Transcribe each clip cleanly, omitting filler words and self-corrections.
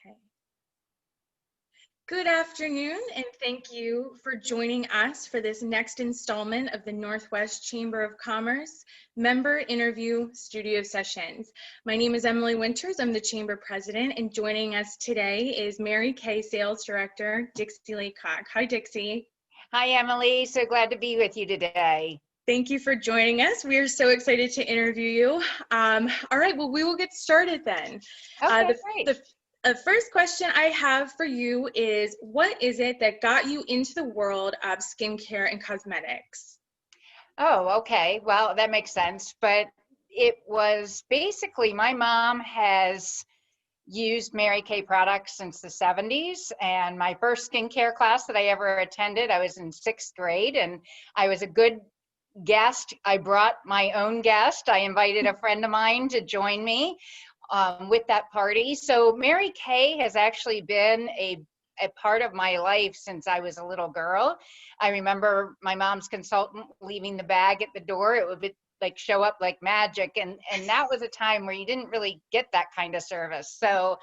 Okay. Good afternoon, and thank you for joining us for this next installment of the Northwest Chamber of Commerce Member Interview Studio Sessions. My name is Emily Winters. I'm the Chamber President, and joining us today is Mary Kay Sales Director, Dixie Leikach. Hi, Dixie. Hi, Emily. So glad to be with you today. Thank you for joining us. We are so excited to interview you. All right, well, we will get started then. Okay, great. The first question I have for you is, what is it that got you into the world of skincare and cosmetics? Oh, okay. Well, that makes sense. But it was basically my mom has used Mary Kay products since the 70s. And my first skincare class that I ever attended, I was in 6th grade, and I was a good guest. I brought my own guest. I invited a friend of mine to join me with that party. So Mary Kay has actually been a part of my life since I was a little girl. I remember my mom's consultant leaving the bag at the door. It would be like show up like magic. And that was a time where you didn't really get that kind of service. So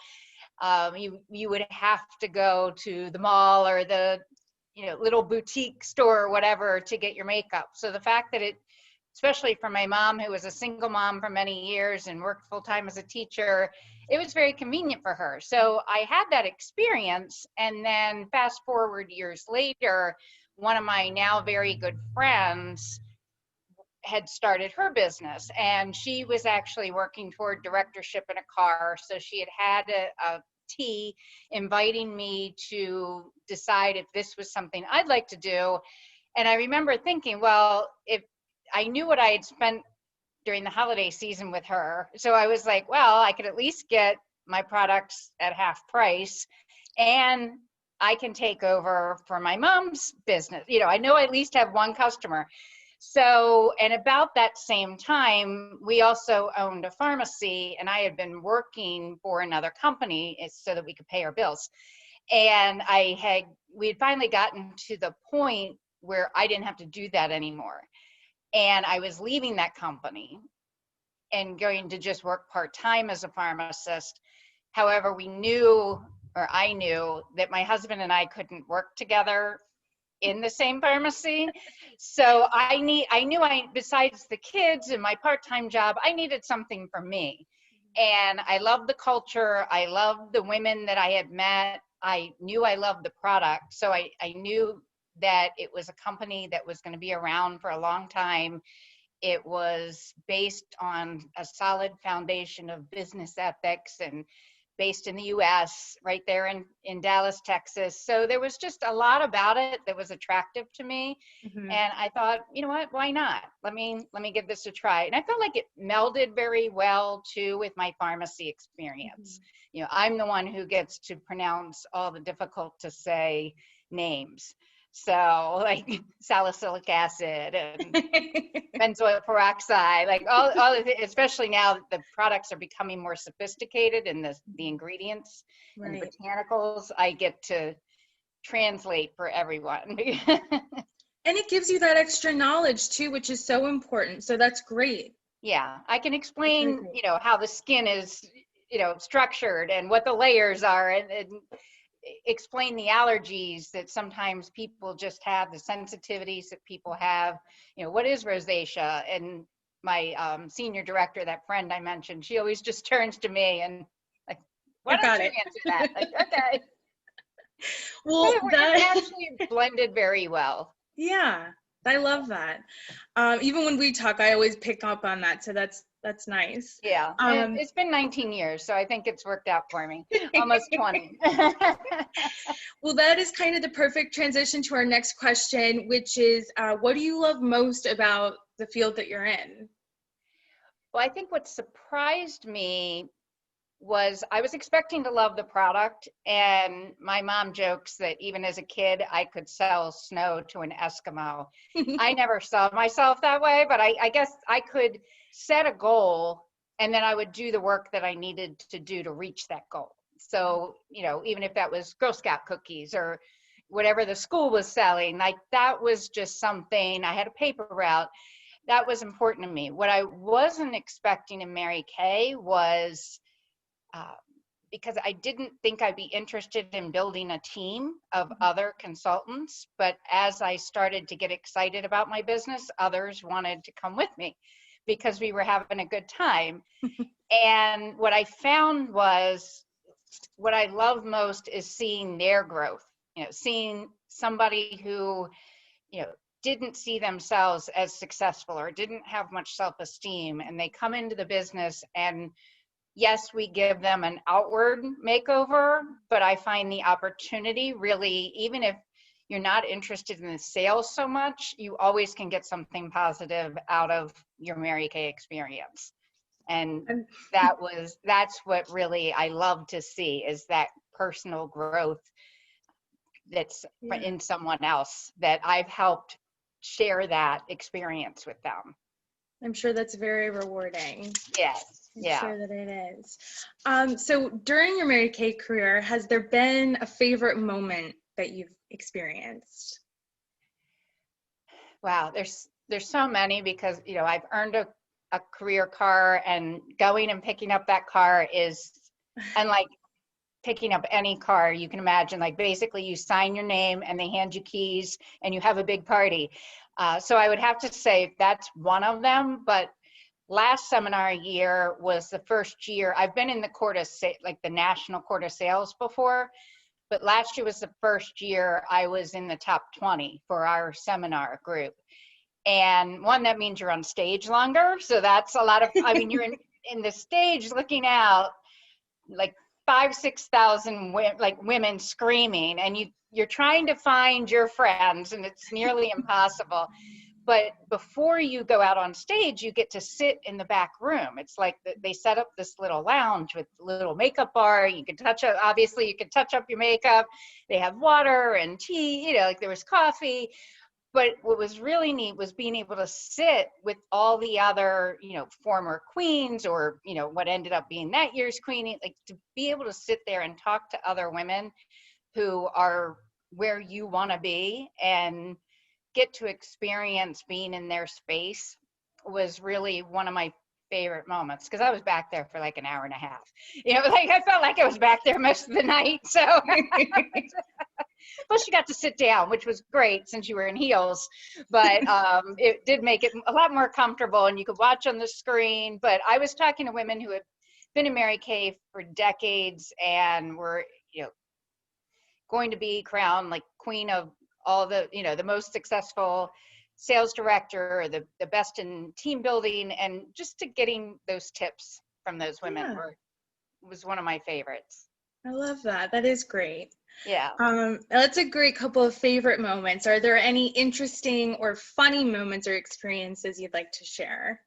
you would have to go to the mall or the little boutique store or whatever to get your makeup. So the fact that especially for my mom, who was a single mom for many years and worked full time as a teacher, it was very convenient for her. So I had that experience. And then fast forward years later, one of my now very good friends had started her business, and she was actually working toward directorship in a car. So she had a tea inviting me to decide if this was something I'd like to do. And I remember thinking, well, if I knew what I had spent during the holiday season with her, so I was like, well, I could at least get my products at half price, and I can take over for my mom's business. I know I at least have one customer. So, and about that same time, we also owned a pharmacy, and I had been working for another company so that we could pay our bills. And we had finally gotten to the point where I didn't have to do that anymore. And I was leaving that company and going to just work part-time as a pharmacist. However, I knew that my husband and I couldn't work together in the same pharmacy. So I knew besides the kids and my part-time job, I needed something for me. And I loved the culture. I loved the women that I had met. I knew I loved the product. So I knew that it was a company that was going to be around for a long time. It was based on a solid foundation of business ethics and based in the US, right there in Dallas, Texas. So there was just a lot about it that was attractive to me. Mm-hmm. And I thought, you know what, why not? Let me give this a try. And I felt like it melded very well too with my pharmacy experience. Mm-hmm. I'm the one who gets to pronounce all the difficult to say names. So like salicylic acid and benzoyl peroxide, like all of it, especially now that the products are becoming more sophisticated and the ingredients and the botanicals, I get to translate for everyone. And it gives you that extra knowledge too, which is so important. So that's great. Yeah, I can explain, how the skin is, structured and what the layers are, and explain the allergies that sometimes people just have, the sensitivities that people have. What is rosacea? And my senior director, that friend I mentioned, she always just turns to me and like, why don't you answer that? Like, okay. Well, that actually blended very well. Yeah, I love that. Even when we talk, I always pick up on that. So that's nice. Yeah, it's been 19 years, so I think it's worked out for me. Almost 20. Well, that is kind of the perfect transition to our next question, which is, what do you love most about the field that you're in? Well, I think what surprised me was I was expecting to love the product, and my mom jokes that even as a kid, I could sell snow to an Eskimo. I never saw myself that way, but I guess I could set a goal, and then I would do the work that I needed to do to reach that goal. So, even if that was Girl Scout cookies or whatever the school was selling, like that was just something. I had a paper route. That was important to me. What I wasn't expecting in Mary Kay was because I didn't think I'd be interested in building a team of other consultants. But as I started to get excited about my business, others wanted to come with me because we were having a good time. And what I found was, what I love most is seeing their growth, seeing somebody who, didn't see themselves as successful or didn't have much self-esteem, and they come into the business, and yes, we give them an outward makeover, but I find the opportunity really, even if you're not interested in the sales so much, you always can get something positive out of your Mary Kay experience. And that's what really I love to see, is that personal growth that's in someone else, that I've helped share that experience with them. I'm sure that's very rewarding. Yes. I'm sure that it is. So during your Mary Kay career, has there been a favorite moment that you've experienced? Wow, there's so many, because I've earned a career car, and going and picking up that car is unlike picking up any car you can imagine. Like, basically you sign your name and they hand you keys and you have a big party. So I would have to say that's one of them. But last seminar year was the first year I've been in the court of like the national court of sales before, but last year was the first year I was in the top 20 for our seminar group. And one, that means you're on stage longer, so that's a lot of, I mean, you're in the stage looking out, like 5,000-6,000 women screaming, and you're trying to find your friends, and it's nearly impossible. But before you go out on stage, you get to sit in the back room. It's like they set up this little lounge with a little makeup bar. You can obviously you can touch up your makeup. They have water and tea, like there was coffee. But what was really neat was being able to sit with all the other, former queens, or, what ended up being that year's queen, like to be able to sit there and talk to other women who are where you want to be and get to experience being in their space was really one of my favorite moments, because I was back there for like an hour and a half. Like I felt like I was back there most of the night. So plus you got to sit down, which was great since you were in heels, but it did make it a lot more comfortable, and you could watch on the screen. But I was talking to women who had been in Mary Kay for decades and were, going to be crowned like queen of all the, the most successful sales director, or the best in team building, and just to getting those tips from those women was one of my favorites. I love that. That is great. Yeah. That's a great couple of favorite moments. Are there any interesting or funny moments or experiences you'd like to share?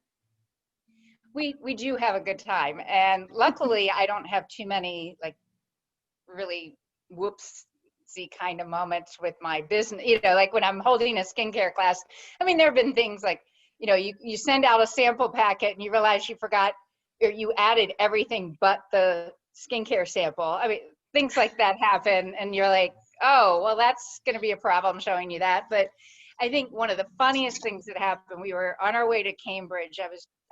We do have a good time, and luckily I don't have too many like really whoopsie kind of moments with my business. Like when I'm holding a skincare class, I mean, there have been things like, you send out a sample packet and you realize you forgot, or you added everything but the skincare sample. I mean, things like that happen, and you're like, oh, well, that's going to be a problem showing you that. But I think one of the funniest things that happened, we were on our way to Cambridge.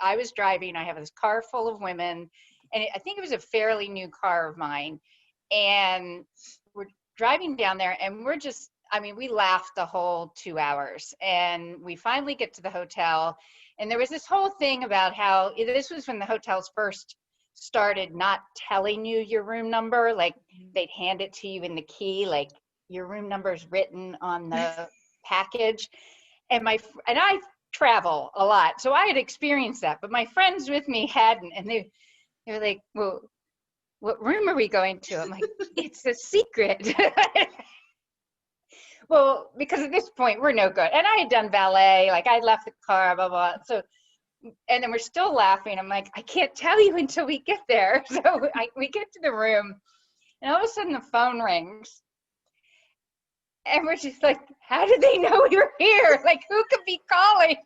I was driving. I have this car full of women, and I think it was a fairly new car of mine. And we're driving down there, and we laughed the whole 2 hours. And we finally get to the hotel, and there was this whole thing about how this was when the hotels first started not telling you your room number. Like they'd hand it to you in the key, like your room number is written on the package. And I travel a lot, so I had experienced that, but my friends with me hadn't, and they were like, well, what room are we going to? I'm like, it's a secret. Well, because at this point we're no good. And I had done valet, like I left the car, blah, blah. So, and then we're still laughing. I'm like, I can't tell you until we get there. So we get to the room, and all of a sudden the phone rings. And we're just like, how did they know we were here? Like, who could be calling?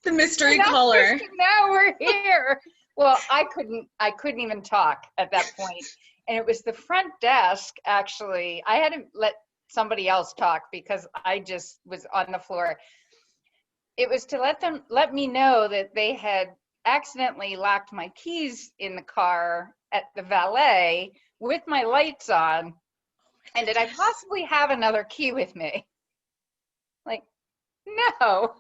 The mystery caller. Now we're here. Well, I couldn't even talk at that point. And it was the front desk, actually. I had to let somebody else talk because I just was on the floor. It was to let me know that they had accidentally locked my keys in the car at the valet with my lights on, and did I possibly have another key with me? Like, no.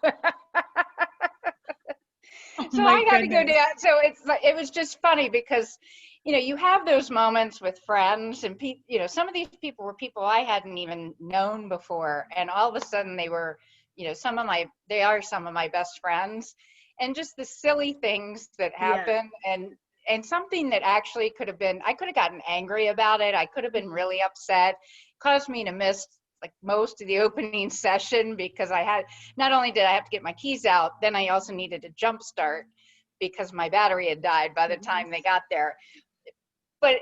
Oh So my I had to go goodness. down. So it's like, it was just funny because, you have those moments with friends and some of these people were people I hadn't even known before. And all of a sudden they were, they are some of my best friends, and just the silly things that Yeah. happen, and something that actually I could have gotten angry about it. I could have been really upset, caused me to miss like most of the opening session because not only did I have to get my keys out, then I also needed to jump start because my battery had died by the time they got there. But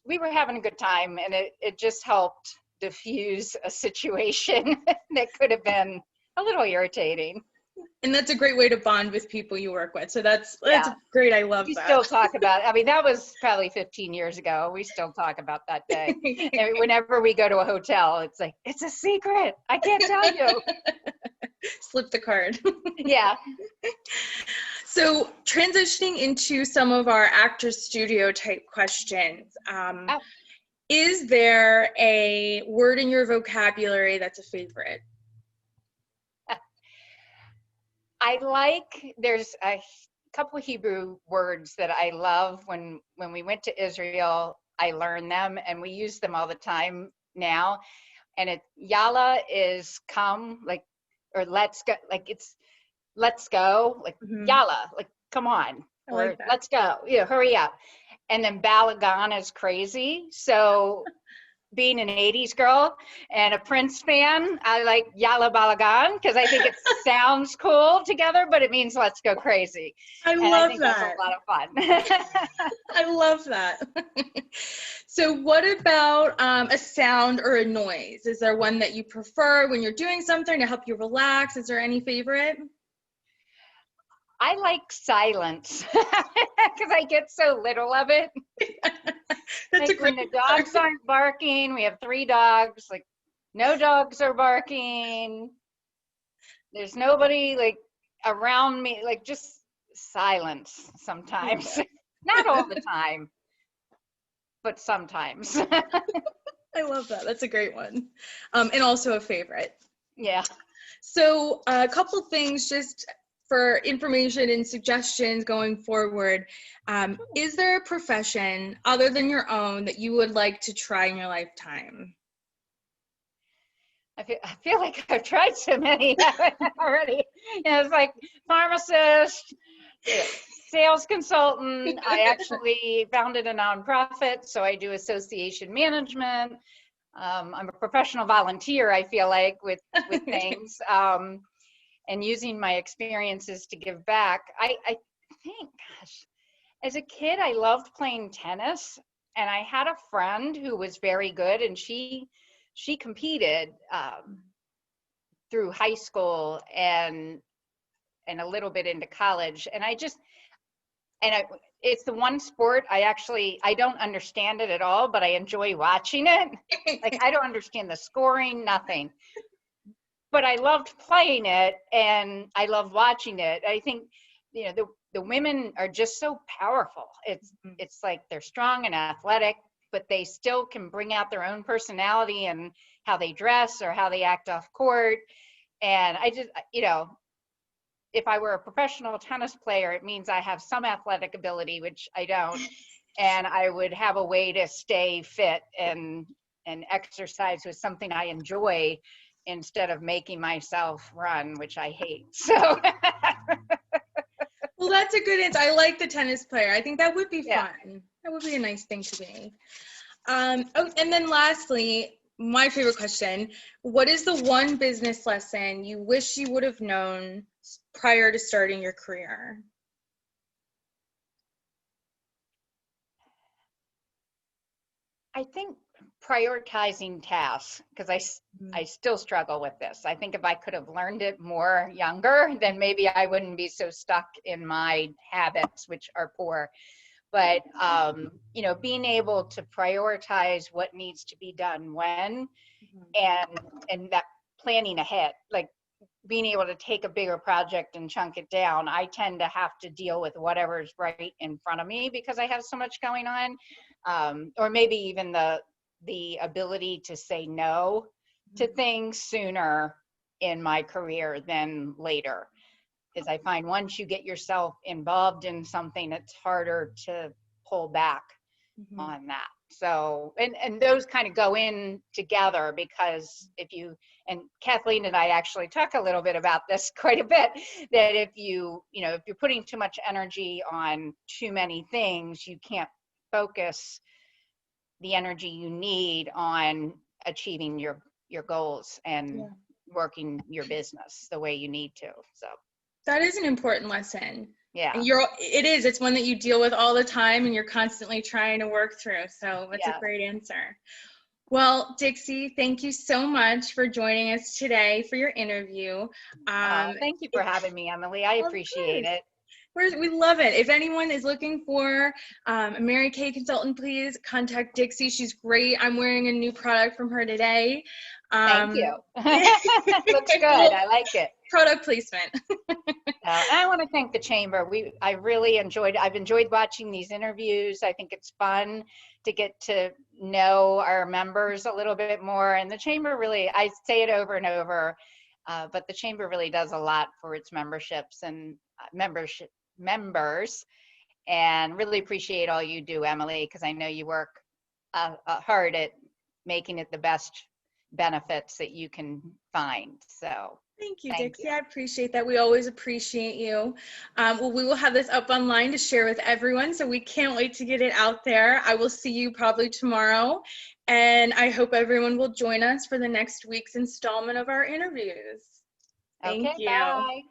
we were having a good time, and it just helped diffuse a situation that could have been a little irritating. And that's a great way to bond with people you work with. So that's Yeah. great. I love We that. still talk about, I mean, that was probably 15 years ago. We still talk about that day. And whenever we go to a hotel, it's like, it's a secret. I can't tell you. Slip the card. Yeah. So transitioning into some of our actor studio type questions, Oh. is there a word in your vocabulary that's a favorite? There's a couple of Hebrew words that I love. When we went to Israel, I learned them, and we use them all the time now. And yalla is come, like, or let's go, like it's let's go, like yalla, like come on, or let's go, hurry up. And then balagan is crazy. So being an 80s girl and a Prince fan, I like Yalla Balagan because I think it sounds cool together, but it means let's go crazy. I love that. That's a lot of fun. I love that. So what about a sound or a noise? Is there one that you prefer when you're doing something to help you relax? Is there any favorite? I like silence because I get so little of it. That's like when the dogs aren't barking, we have 3 dogs, like no dogs are barking. There's nobody like around me, like just silence sometimes. Not all the time, but sometimes. I love that. That's a great one. And also a favorite. Yeah. So a couple things just for information and suggestions going forward. Is there a profession other than your own that you would like to try in your lifetime? I feel like I've tried so many already. It's like pharmacist, sales consultant. I actually founded a nonprofit, so I do association management. I'm a professional volunteer, I feel like, with things, and using my experiences to give back. I think, gosh, as a kid, I loved playing tennis, and I had a friend who was very good, and she competed through high school and a little bit into college. And it's the one sport I don't understand it at all, but I enjoy watching it. Like I don't understand the scoring, nothing. But I loved playing it and I love watching it. I think, the women are just so powerful. It's like they're strong and athletic, but they still can bring out their own personality and how they dress or how they act off court. And I just, if I were a professional tennis player, it means I have some athletic ability, which I don't. And I would have a way to stay fit and exercise with something I enjoy instead of making myself run, which I hate. So. Well, that's a good answer. I like the tennis player. I think that would be fun. Yeah. That would be a nice thing to be. And then lastly, my favorite question, what is the one business lesson you wish you would have known prior to starting your career? I think prioritizing tasks, because I still struggle with this. I think if I could have learned it more younger, then maybe I wouldn't be so stuck in my habits, which are poor. But, being able to prioritize what needs to be done when, and that planning ahead, like being able to take a bigger project and chunk it down, I tend to have to deal with whatever's right in front of me because I have so much going on. Or maybe even the ability to say no to things sooner in my career than later. Is I find once you get yourself involved in something, it's harder to pull back on that. So, and those kind of go in together, because if you, and Kathleen and I actually talk a little bit about this quite a bit, that if you know, if you're putting too much energy on too many things, you can't focus the energy you need on achieving your goals and working your business the way you need to. So that is an important lesson. yeah. And it's one that you deal with all the time and you're constantly trying to work through. So that's a great answer. Well, Dixie, thank you so much for joining us today for your interview. Thank you for having me, Emily. I appreciate it. We love it. If anyone is looking for a Mary Kay consultant, please contact Dixie. She's great. I'm wearing a new product from her today. Thank you. Looks good. I like it. Product placement. I want to thank the Chamber. I've enjoyed watching these interviews. I think it's fun to get to know our members a little bit more. And the Chamber really, I say it over and over, but the Chamber really does a lot for its memberships and members, and really appreciate all you do, Emily, because I know you work hard at making it the best benefits that you can find. So thank you, Dixie. I appreciate that. We always appreciate you. Well, we will have this up online to share with everyone, so we can't wait to get it out there. I will see you probably tomorrow, and I hope everyone will join us for the next week's installment of our interviews. Thank you. Bye.